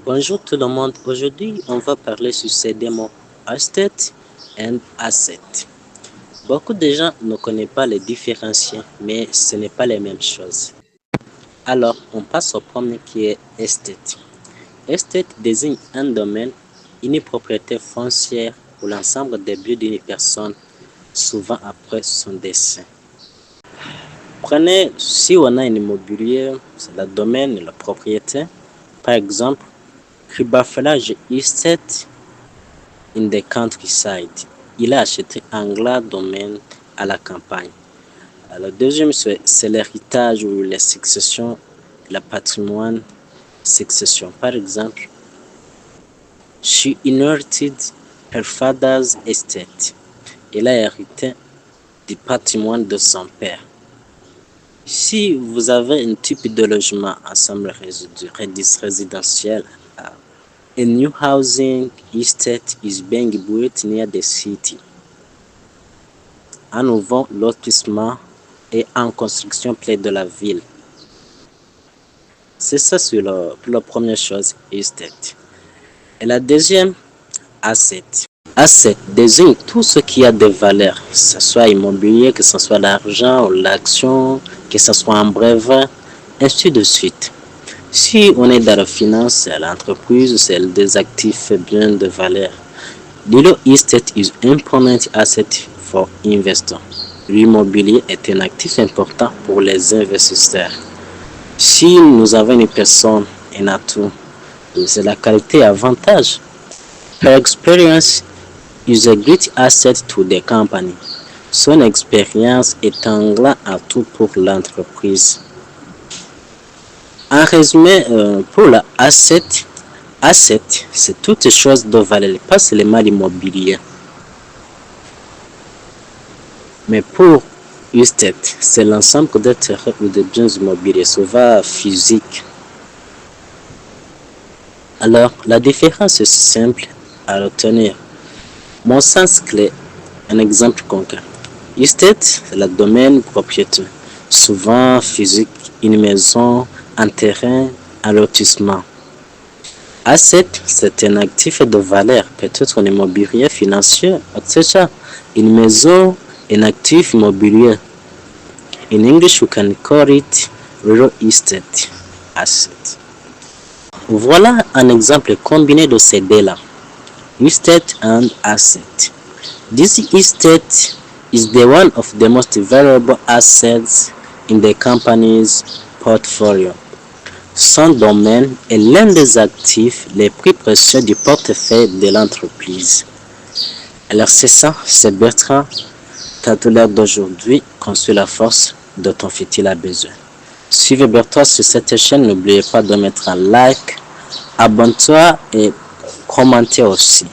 Bonjour tout le monde, aujourd'hui on va parler sur ces deux mots, estate and asset. Beaucoup de gens ne connaissent pas les différencier, mais ce n'est pas les mêmes choses. Alors on passe au premier qui est estate. Estate désigne un domaine, une propriété foncière ou l'ensemble des biens d'une personne, souvent après son décès. Prenez, si on a un immobilier, c'est le domaine, la propriété. Par exemple, Ribafellage Estate in the countryside. Il a acheté un grand domaine à la campagne. Le deuxième, c'est l'héritage ou la succession, le patrimoine, succession. Par exemple, she inherited her father's estate. Il a hérité du patrimoine de son père. Si vous avez un type de logement ensemble résidentiel, a new housing estate is being built near the city. Un nouveau lotissement est en construction près de la ville. C'est ça pour la première chose, estate. Et la deuxième, asset. Asset désigne tout ce qui a de valeur, que ce soit immobilier, que ce soit l'argent ou l'action, que ce soit un brevet, ainsi de suite. Si on est dans la finance, l'entreprise, c'est des actifs bien de valeur. Real estate is an important asset for investors. L'immobilier est un actif important pour les investisseurs. Si nous avons une personne, un atout, c'est la qualité avantage. Her experience is a great asset to the company. Son expérience est un grand atout pour l'entreprise. En résumé, pour la asset, c'est toute chose de valeur, pas seulement l'immobilier. Mais pour estate, c'est l'ensemble de terrains ou de biens immobiliers, souvent physiques. Alors, la différence est simple à retenir. Mon sens clé, un exemple concret. Estate, c'est le domaine propriété, souvent physique, une maison, un terrain, un lotissement. Asset, c'est un actif de valeur, peut-être un immobilier financier, etc. Une maison, un actif immobilier. In English, we can call it real estate asset. Voilà un exemple combiné de ces deux-là, estate and asset. This estate is the one of the most valuable assets in the company's portfolio. Son domaine est l'un des actifs les plus précieux du portefeuille de l'entreprise. Alors c'est ça, c'est Bertrand, titulaire d'aujourd'hui, construis la force de ton futur a besoin. Suivez Bertrand sur cette chaîne, n'oubliez pas de mettre un like, abonne-toi et commentez aussi.